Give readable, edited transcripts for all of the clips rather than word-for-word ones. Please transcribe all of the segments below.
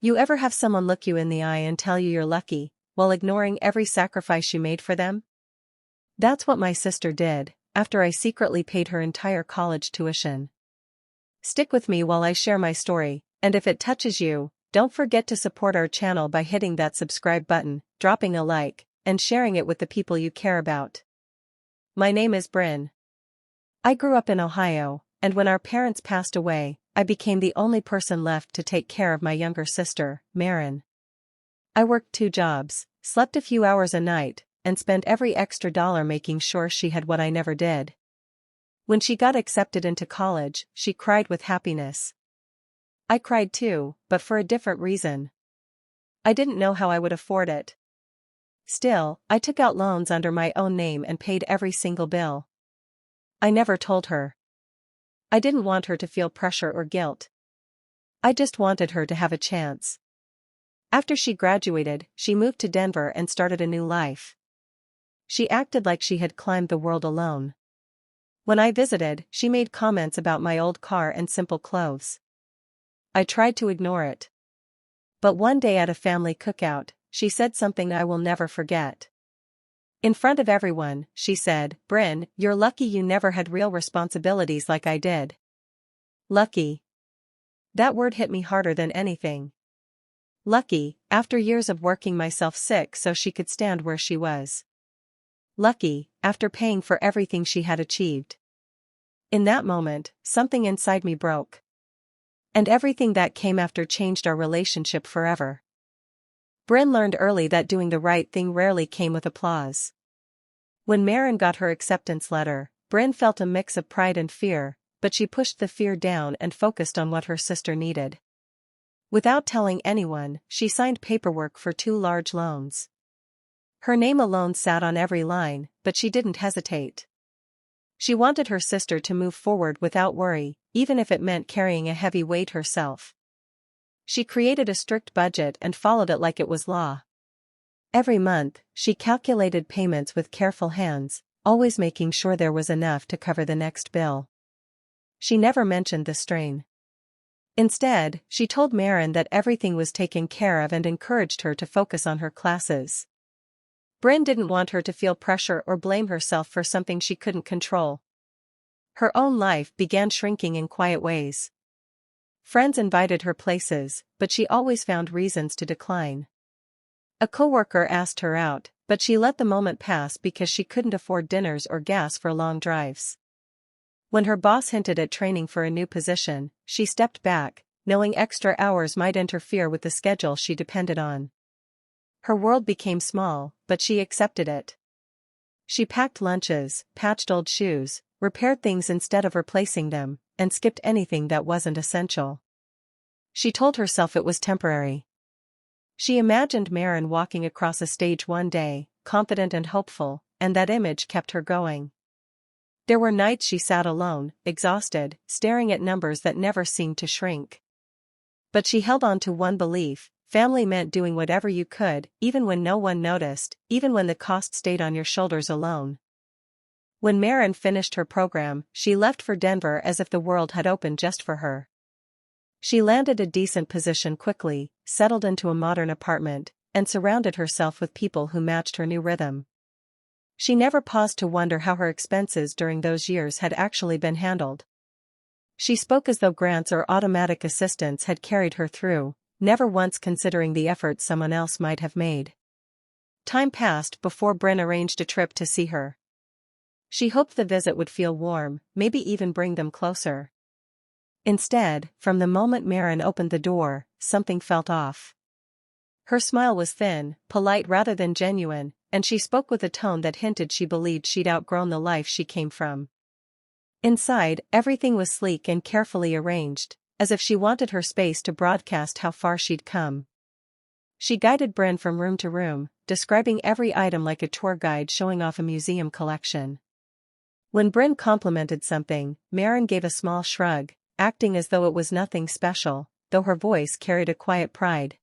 You ever have someone look you in the eye and tell you you're lucky, while ignoring every sacrifice you made for them? That's what my sister did, after I secretly paid her entire college tuition. Stick with me while I share my story, and if it touches you, don't forget to support our channel by hitting that subscribe button, dropping a like, and sharing it with the people you care about. My name is Bryn. I grew up in Ohio, and when our parents passed away, I became the only person left to take care of my younger sister, Marin. I worked 2 jobs, slept a few hours a night, and spent every extra dollar making sure she had what I never did. When she got accepted into college, she cried with happiness. I cried too, but for a different reason. I didn't know how I would afford it. Still, I took out loans under my own name and paid every single bill. I never told her. I didn't want her to feel pressure or guilt. I just wanted her to have a chance. After she graduated, she moved to Denver and started a new life. She acted like she had climbed the world alone. When I visited, she made comments about my old car and simple clothes. I tried to ignore it. But one day at a family cookout, she said something I will never forget. In front of everyone, she said, "Bryn, you're lucky you never had real responsibilities like I did." Lucky. That word hit me harder than anything. Lucky, after years of working myself sick so she could stand where she was. Lucky, after paying for everything she had achieved. In that moment, something inside me broke. And everything that came after changed our relationship forever. Bryn learned early that doing the right thing rarely came with applause. When Marin got her acceptance letter, Bryn felt a mix of pride and fear, but she pushed the fear down and focused on what her sister needed. Without telling anyone, she signed paperwork for 2 large loans. Her name alone sat on every line, but she didn't hesitate. She wanted her sister to move forward without worry, even if it meant carrying a heavy weight herself. She created a strict budget and followed it like it was law. Every month, she calculated payments with careful hands, always making sure there was enough to cover the next bill. She never mentioned the strain. Instead, she told Marin that everything was taken care of and encouraged her to focus on her classes. Bryn didn't want her to feel pressure or blame herself for something she couldn't control. Her own life began shrinking in quiet ways. Friends invited her places, but she always found reasons to decline. A coworker asked her out, but she let the moment pass because she couldn't afford dinners or gas for long drives. When her boss hinted at training for a new position, she stepped back, knowing extra hours might interfere with the schedule she depended on. Her world became small, but she accepted it. She packed lunches, patched old shoes, repaired things instead of replacing them, and skipped anything that wasn't essential. She told herself it was temporary. She imagined Marin walking across a stage one day, confident and hopeful, and that image kept her going. There were nights she sat alone, exhausted, staring at numbers that never seemed to shrink. But she held on to one belief: family meant doing whatever you could, even when no one noticed, even when the cost stayed on your shoulders alone. When Marin finished her program, she left for Denver as if the world had opened just for her. She landed a decent position quickly, settled into a modern apartment, and surrounded herself with people who matched her new rhythm. She never paused to wonder how her expenses during those years had actually been handled. She spoke as though grants or automatic assistance had carried her through, never once considering the effort someone else might have made. Time passed before Bryn arranged a trip to see her. She hoped the visit would feel warm, maybe even bring them closer. Instead, from the moment Marin opened the door, something felt off. Her smile was thin, polite rather than genuine, and she spoke with a tone that hinted she believed she'd outgrown the life she came from. Inside, everything was sleek and carefully arranged, as if she wanted her space to broadcast how far she'd come. She guided Bryn from room to room, describing every item like a tour guide showing off a museum collection. When Bryn complimented something, Marin gave a small shrug, acting as though it was nothing special, though her voice carried a quiet pride.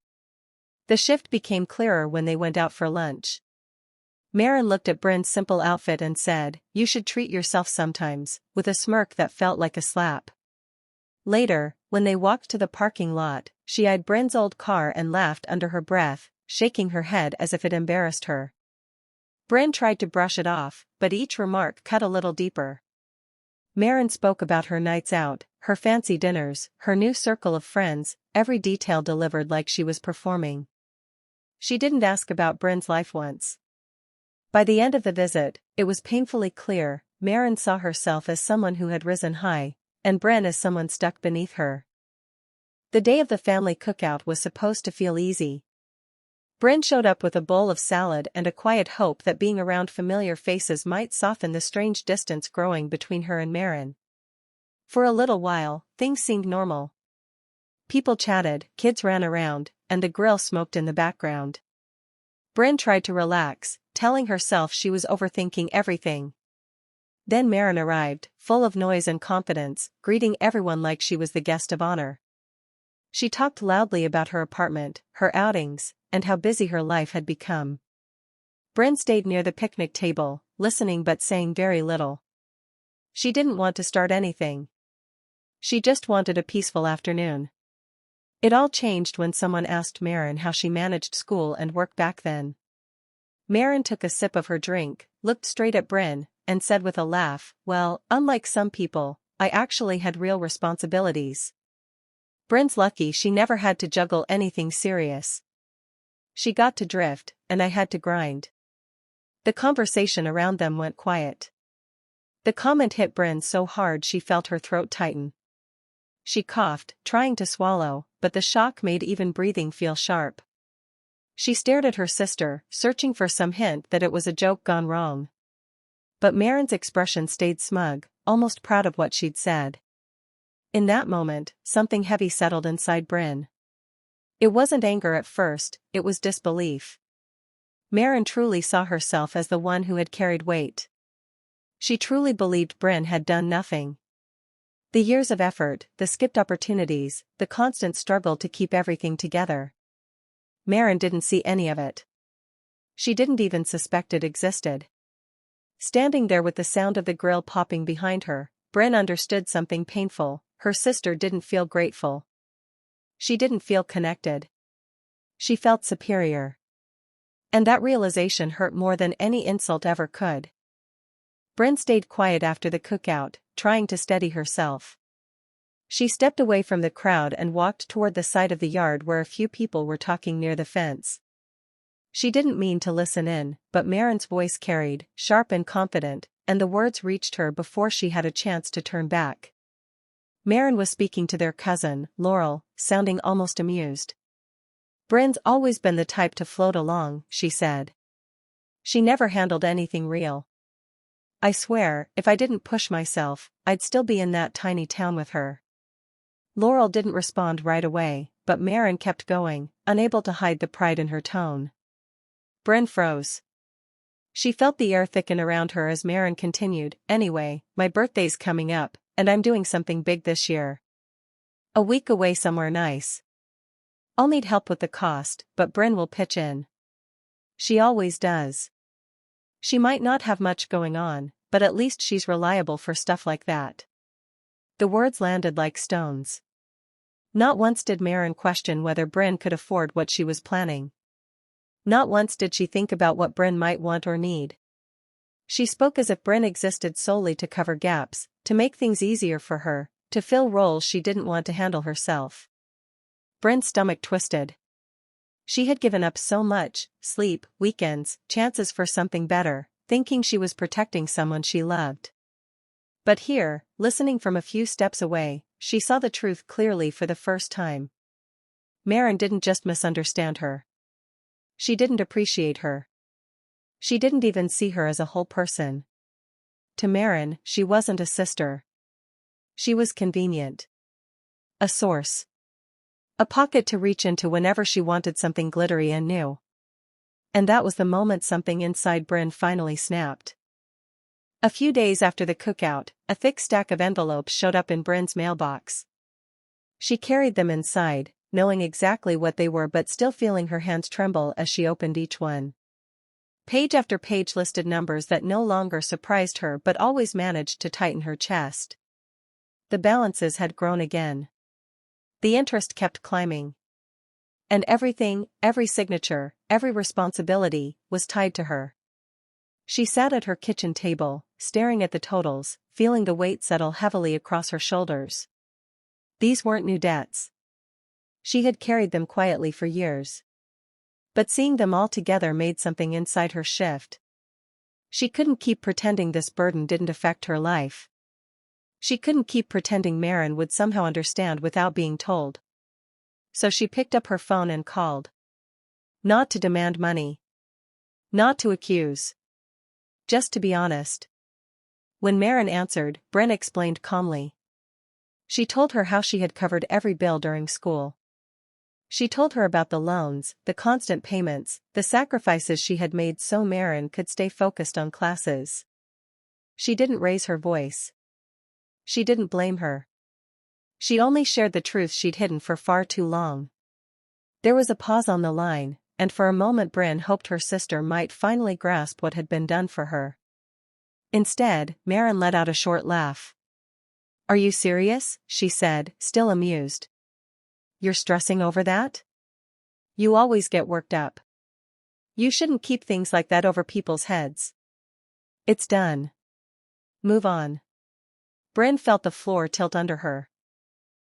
The shift became clearer when they went out for lunch. Marin looked at Bryn's simple outfit and said, "You should treat yourself sometimes," with a smirk that felt like a slap. Later, when they walked to the parking lot, she eyed Bryn's old car and laughed under her breath, shaking her head as if it embarrassed her. Bryn tried to brush it off, but each remark cut a little deeper. Maren spoke about her nights out, her fancy dinners, her new circle of friends, every detail delivered like she was performing. She didn't ask about Bryn's life once. By the end of the visit, it was painfully clear, Maren saw herself as someone who had risen high, and Bryn as someone stuck beneath her. The day of the family cookout was supposed to feel easy. Bryn showed up with a bowl of salad and a quiet hope that being around familiar faces might soften the strange distance growing between her and Maren. For a little while, things seemed normal. People chatted, kids ran around, and the grill smoked in the background. Bryn tried to relax, telling herself she was overthinking everything. Then Maren arrived, full of noise and confidence, greeting everyone like she was the guest of honor. She talked loudly about her apartment, her outings, and how busy her life had become. Bryn stayed near the picnic table, listening but saying very little. She didn't want to start anything. She just wanted a peaceful afternoon. It all changed when someone asked Maren how she managed school and work back then. Maren took a sip of her drink, looked straight at Bryn, and said with a laugh, "Well, unlike some people, I actually had real responsibilities." Bryn's lucky she never had to juggle anything serious. She got to drift, and I had to grind. The conversation around them went quiet. The comment hit Bryn so hard she felt her throat tighten. She coughed, trying to swallow, but the shock made even breathing feel sharp. She stared at her sister, searching for some hint that it was a joke gone wrong. But Maren's expression stayed smug, almost proud of what she'd said. In that moment, something heavy settled inside Bryn. It wasn't anger at first, it was disbelief. Maren truly saw herself as the one who had carried weight. She truly believed Bryn had done nothing. The years of effort, the skipped opportunities, the constant struggle to keep everything together. Maren didn't see any of it. She didn't even suspect it existed. Standing there with the sound of the grill popping behind her, Bryn understood something painful. Her sister didn't feel grateful. She didn't feel connected. She felt superior. And that realization hurt more than any insult ever could. Bryn stayed quiet after the cookout, trying to steady herself. She stepped away from the crowd and walked toward the side of the yard where a few people were talking near the fence. She didn't mean to listen in, but Maren's voice carried, sharp and confident, and the words reached her before she had a chance to turn back. Maren was speaking to their cousin, Laurel, sounding almost amused. "Bryn's always been the type to float along," she said. "She never handled anything real. I swear, if I didn't push myself, I'd still be in that tiny town with her." Laurel didn't respond right away, but Maren kept going, unable to hide the pride in her tone. Bryn froze. She felt the air thicken around her as Maren continued, "Anyway, my birthday's coming up, and I'm doing something big this year. A week away somewhere nice. I'll need help with the cost, but Bryn will pitch in. She always does. She might not have much going on, but at least she's reliable for stuff like that." The words landed like stones. Not once did Maren question whether Bryn could afford what she was planning. Not once did she think about what Bryn might want or need. She spoke as if Bryn existed solely to cover gaps, to make things easier for her, to fill roles she didn't want to handle herself. Bryn's stomach twisted. She had given up so much: sleep, weekends, chances for something better, thinking she was protecting someone she loved. But here, listening from a few steps away, she saw the truth clearly for the first time. Maren didn't just misunderstand her. She didn't appreciate her. She didn't even see her as a whole person. To Maren, she wasn't a sister. She was convenient. A source. A pocket to reach into whenever she wanted something glittery and new. And that was the moment something inside Bryn finally snapped. A few days after the cookout, a thick stack of envelopes showed up in Bryn's mailbox. She carried them inside, knowing exactly what they were but still feeling her hands tremble as she opened each one. Page after page listed numbers that no longer surprised her but always managed to tighten her chest. The balances had grown again. The interest kept climbing. And everything, every signature, every responsibility, was tied to her. She sat at her kitchen table, staring at the totals, feeling the weight settle heavily across her shoulders. These weren't new debts. She had carried them quietly for years. But seeing them all together made something inside her shift. She couldn't keep pretending this burden didn't affect her life. She couldn't keep pretending Maren would somehow understand without being told. So she picked up her phone and called. Not to demand money. Not to accuse. Just to be honest. When Maren answered, Bren explained calmly. She told her how she had covered every bill during school. She told her about the loans, the constant payments, the sacrifices she had made so Maren could stay focused on classes. She didn't raise her voice. She didn't blame her. She only shared the truth she'd hidden for far too long. There was a pause on the line, and for a moment Bren hoped her sister might finally grasp what had been done for her. Instead, Maren let out a short laugh. "Are you serious?" she said, still amused. "You're stressing over that? You always get worked up. You shouldn't keep things like that over people's heads. It's done. Move on." Bren felt the floor tilt under her.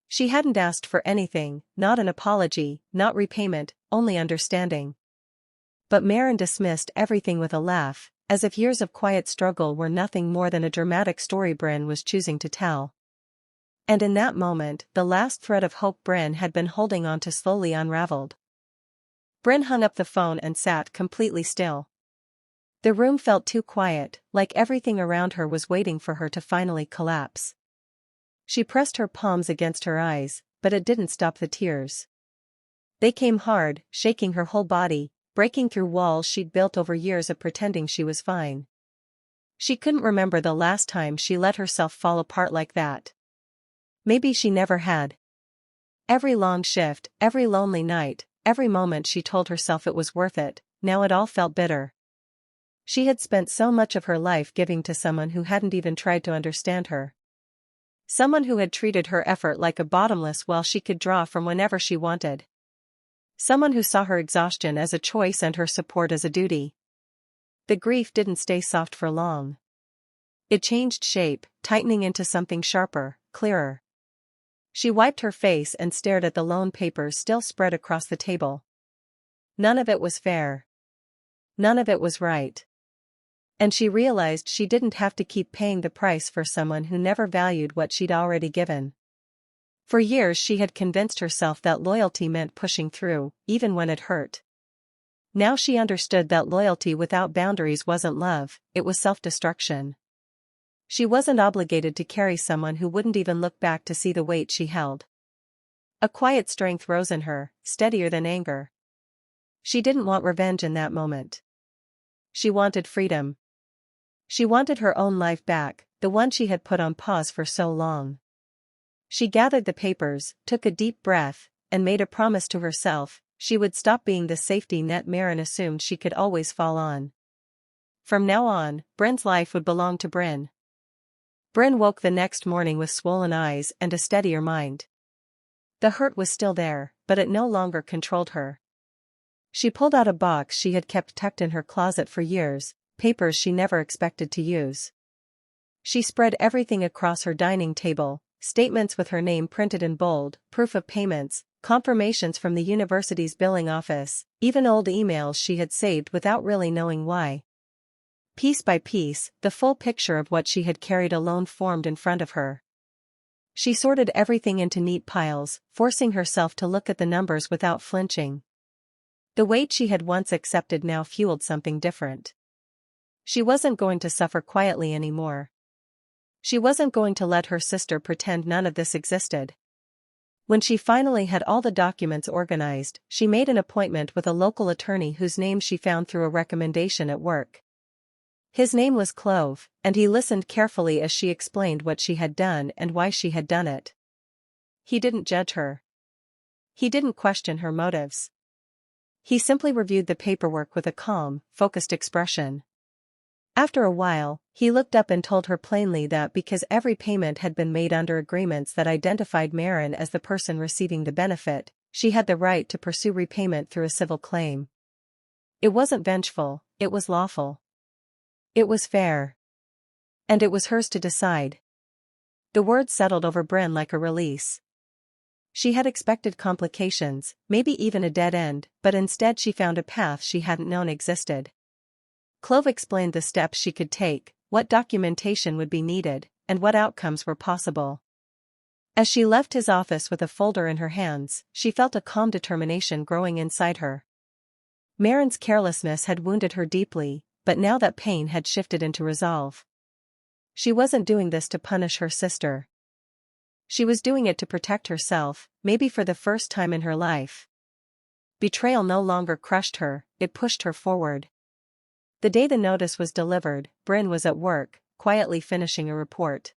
She hadn't asked for anything, not an apology, not repayment, only understanding. But Maren dismissed everything with a laugh, as if years of quiet struggle were nothing more than a dramatic story Bren was choosing to tell. And in that moment, the last thread of hope Bren had been holding on to slowly unraveled. Bren hung up the phone and sat completely still. The room felt too quiet, like everything around her was waiting for her to finally collapse. She pressed her palms against her eyes, but it didn't stop the tears. They came hard, shaking her whole body, breaking through walls she'd built over years of pretending she was fine. She couldn't remember the last time she let herself fall apart like that. Maybe she never had. Every long shift, every lonely night, every moment she told herself it was worth it, now it all felt bitter. She had spent so much of her life giving to someone who hadn't even tried to understand her. Someone who had treated her effort like a bottomless well she could draw from whenever she wanted. Someone who saw her exhaustion as a choice and her support as a duty. The grief didn't stay soft for long. It changed shape, tightening into something sharper, clearer. She wiped her face and stared at the loan papers still spread across the table. None of it was fair. None of it was right. And she realized she didn't have to keep paying the price for someone who never valued what she'd already given. For years she had convinced herself that loyalty meant pushing through, even when it hurt. Now she understood that loyalty without boundaries wasn't love, it was self-destruction. She wasn't obligated to carry someone who wouldn't even look back to see the weight she held. A quiet strength rose in her, steadier than anger. She didn't want revenge in that moment. She wanted freedom. She wanted her own life back, the one she had put on pause for so long. She gathered the papers, took a deep breath, and made a promise to herself: she would stop being the safety net Maren assumed she could always fall on. From now on, Bren's life would belong to Bren. Bren woke the next morning with swollen eyes and a steadier mind. The hurt was still there, but it no longer controlled her. She pulled out a box she had kept tucked in her closet for years, papers she never expected to use. She spread everything across her dining table, statements with her name printed in bold, proof of payments, confirmations from the university's billing office, even old emails she had saved without really knowing why. Piece by piece, the full picture of what she had carried alone formed in front of her. She sorted everything into neat piles, forcing herself to look at the numbers without flinching. The weight she had once accepted now fueled something different. She wasn't going to suffer quietly anymore. She wasn't going to let her sister pretend none of this existed. When she finally had all the documents organized, she made an appointment with a local attorney whose name she found through a recommendation at work. His name was Clove, and he listened carefully as she explained what she had done and why she had done it. He didn't judge her. He didn't question her motives. He simply reviewed the paperwork with a calm, focused expression. After a while, he looked up and told her plainly that because every payment had been made under agreements that identified Maren as the person receiving the benefit, she had the right to pursue repayment through a civil claim. It wasn't vengeful, it was lawful. It was fair. And it was hers to decide. The words settled over Bryn like a release. She had expected complications, maybe even a dead end, but instead she found a path she hadn't known existed. Clove explained the steps she could take, what documentation would be needed, and what outcomes were possible. As she left his office with a folder in her hands, she felt a calm determination growing inside her. Marin's carelessness had wounded her deeply, but now that pain had shifted into resolve. She wasn't doing this to punish her sister. She was doing it to protect herself, maybe for the first time in her life. Betrayal no longer crushed her, it pushed her forward. The day the notice was delivered, Bryn was at work, quietly finishing a report.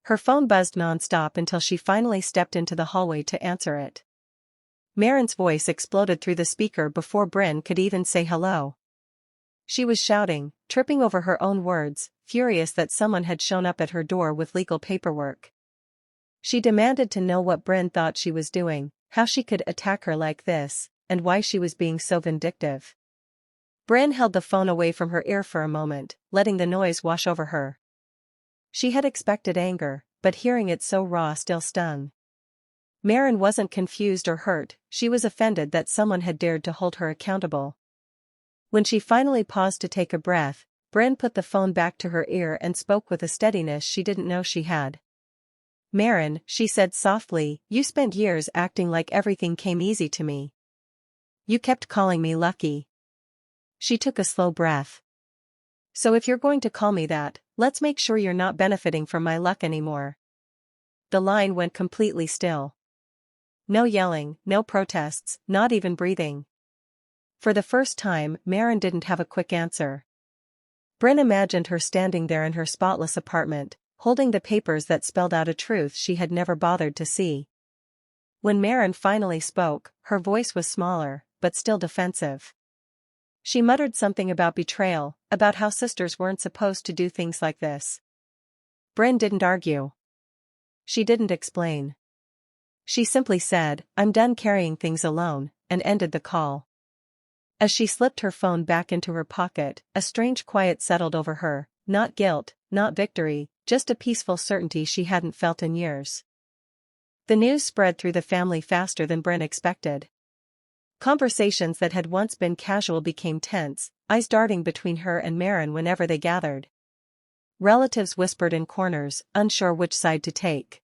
Her phone buzzed non-stop until she finally stepped into the hallway to answer it. Marin's voice exploded through the speaker before Bryn could even say hello. She was shouting, tripping over her own words, furious that someone had shown up at her door with legal paperwork. She demanded to know what Bryn thought she was doing, how she could attack her like this, and why she was being so vindictive. Bryn held the phone away from her ear for a moment, letting the noise wash over her. She had expected anger, but hearing it so raw still stung. Marin wasn't confused or hurt, she was offended that someone had dared to hold her accountable. When she finally paused to take a breath, Bryn put the phone back to her ear and spoke with a steadiness she didn't know she had. "Marin," she said softly, "you spent years acting like everything came easy to me. You kept calling me lucky." She took a slow breath. "So if you're going to call me that, let's make sure you're not benefiting from my luck anymore." The line went completely still. No yelling, no protests, not even breathing. For the first time, Marin didn't have a quick answer. Bryn imagined her standing there in her spotless apartment, holding the papers that spelled out a truth she had never bothered to see. When Marin finally spoke, her voice was smaller, but still defensive. She muttered something about betrayal, about how sisters weren't supposed to do things like this. Bryn didn't argue. She didn't explain. She simply said, "I'm done carrying things alone," and ended the call. As she slipped her phone back into her pocket, a strange quiet settled over her, not guilt, not victory, just a peaceful certainty she hadn't felt in years. The news spread through the family faster than Bryn expected. Conversations that had once been casual became tense, eyes darting between her and Marin whenever they gathered. Relatives whispered in corners, unsure which side to take.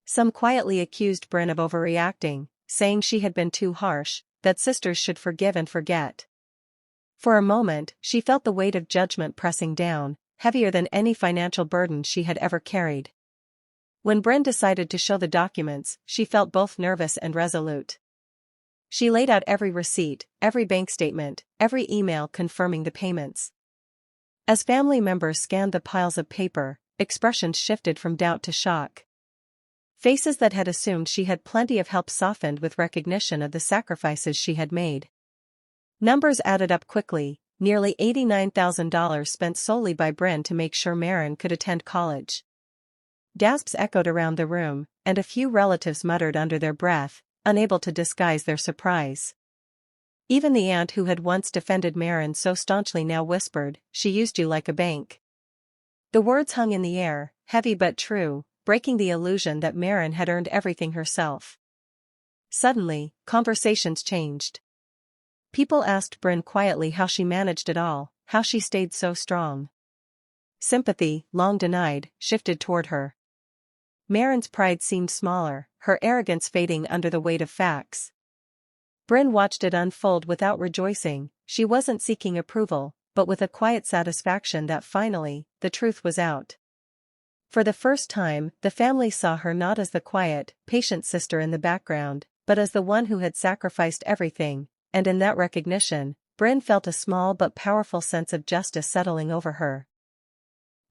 Some quietly accused Bryn of overreacting, saying she had been too harsh, that sisters should forgive and forget. For a moment, she felt the weight of judgment pressing down, heavier than any financial burden she had ever carried. When Bryn decided to show the documents, she felt both nervous and resolute. She laid out every receipt, every bank statement, every email confirming the payments. As family members scanned the piles of paper, expressions shifted from doubt to shock. Faces that had assumed she had plenty of help softened with recognition of the sacrifices she had made. Numbers added up quickly, nearly $89,000 spent solely by Bryn to make sure Marin could attend college. Gasps echoed around the room, and a few relatives muttered under their breath, unable to disguise their surprise. Even the aunt who had once defended Marin so staunchly now whispered, "She used you like a bank." The words hung in the air, heavy but true, breaking the illusion that Marin had earned everything herself. Suddenly, conversations changed. People asked Bryn quietly how she managed it all, how she stayed so strong. Sympathy, long denied, shifted toward her. Marin's pride seemed smaller, her arrogance fading under the weight of facts. Bryn watched it unfold without rejoicing, she wasn't seeking approval, but with a quiet satisfaction that finally, the truth was out. For the first time, the family saw her not as the quiet, patient sister in the background, but as the one who had sacrificed everything, and in that recognition, Bryn felt a small but powerful sense of justice settling over her.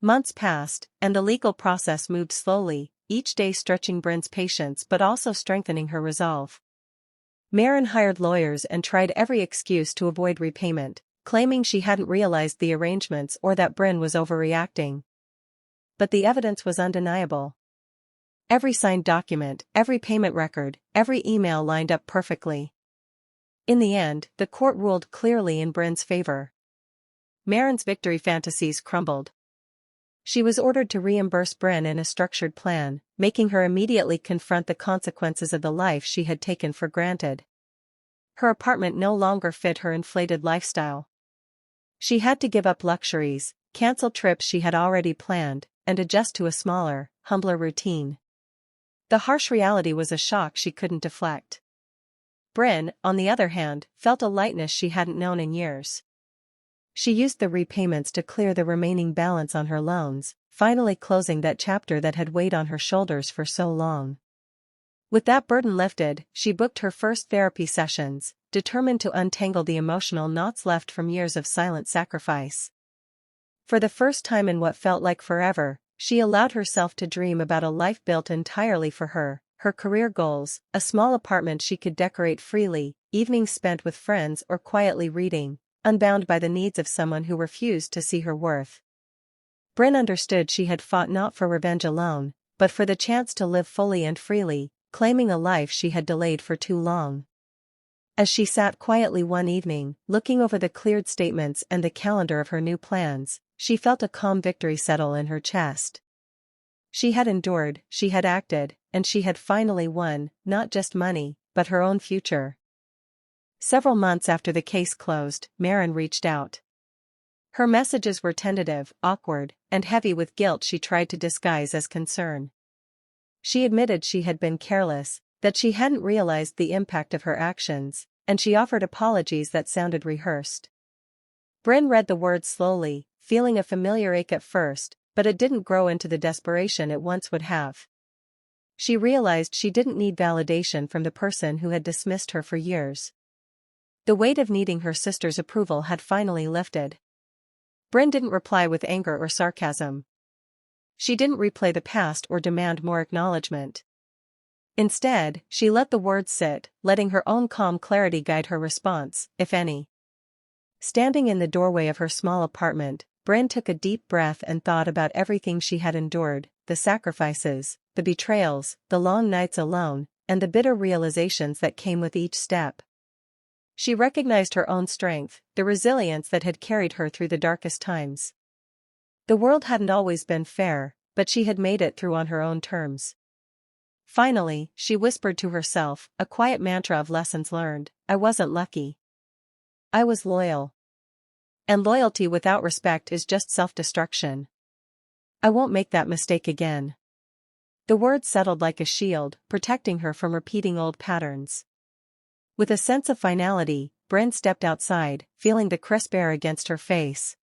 Months passed, and the legal process moved slowly, each day stretching Bryn's patience but also strengthening her resolve. Marin hired lawyers and tried every excuse to avoid repayment, claiming she hadn't realized the arrangements or that Bryn was overreacting. But the evidence was undeniable. Every signed document, every payment record, every email lined up perfectly. In the end, the court ruled clearly in Bryn's favor. Maren's victory fantasies crumbled. She was ordered to reimburse Bryn in a structured plan, making her immediately confront the consequences of the life she had taken for granted. Her apartment no longer fit her inflated lifestyle. She had to give up luxuries, cancel trips she had already planned, and adjust to a smaller, humbler routine. The harsh reality was a shock she couldn't deflect. Bryn, on the other hand, felt a lightness she hadn't known in years. She used the repayments to clear the remaining balance on her loans, finally closing that chapter that had weighed on her shoulders for so long. With that burden lifted, she booked her first therapy sessions, determined to untangle the emotional knots left from years of silent sacrifice. For the first time in what felt like forever, she allowed herself to dream about a life built entirely for her, her career goals, a small apartment she could decorate freely, evenings spent with friends or quietly reading, unbound by the needs of someone who refused to see her worth. Bryn understood she had fought not for revenge alone, but for the chance to live fully and freely, claiming a life she had delayed for too long. As she sat quietly one evening, looking over the cleared statements and the calendar of her new plans, she felt a calm victory settle in her chest. She had endured, she had acted, and she had finally won, not just money, but her own future. Several months after the case closed, Maren reached out. Her messages were tentative, awkward, and heavy with guilt she tried to disguise as concern. She admitted she had been careless, that she hadn't realized the impact of her actions, and she offered apologies that sounded rehearsed. Bryn read the words slowly, feeling a familiar ache at first, but it didn't grow into the desperation it once would have. She realized she didn't need validation from the person who had dismissed her for years. The weight of needing her sister's approval had finally lifted. Bryn didn't reply with anger or sarcasm. She didn't replay the past or demand more acknowledgement. Instead, she let the words sit, letting her own calm clarity guide her response, if any. Standing in the doorway of her small apartment, Bryn took a deep breath and thought about everything she had endured, the sacrifices, the betrayals, the long nights alone, and the bitter realizations that came with each step. She recognized her own strength, the resilience that had carried her through the darkest times. The world hadn't always been fair, but she had made it through on her own terms. Finally, she whispered to herself, a quiet mantra of lessons learned, I wasn't lucky. I was loyal. And loyalty without respect is just self-destruction. I won't make that mistake again. The words settled like a shield, protecting her from repeating old patterns. With a sense of finality, Bryn stepped outside, feeling the crisp air against her face.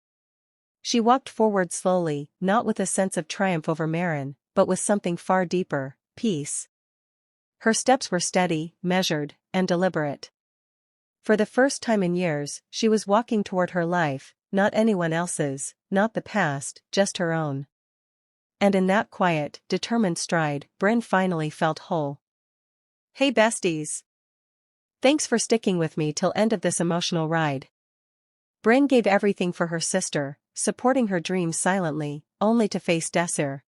She walked forward slowly, not with a sense of triumph over Maren, but with something far deeper, peace. Her steps were steady, measured, and deliberate. For the first time in years, she was walking toward her life, not anyone else's, not the past, just her own. And in that quiet, determined stride, Bryn finally felt whole. Hey besties! Thanks for sticking with me till end of this emotional ride. Bryn gave everything for her sister, supporting her dreams silently, only to face Desir.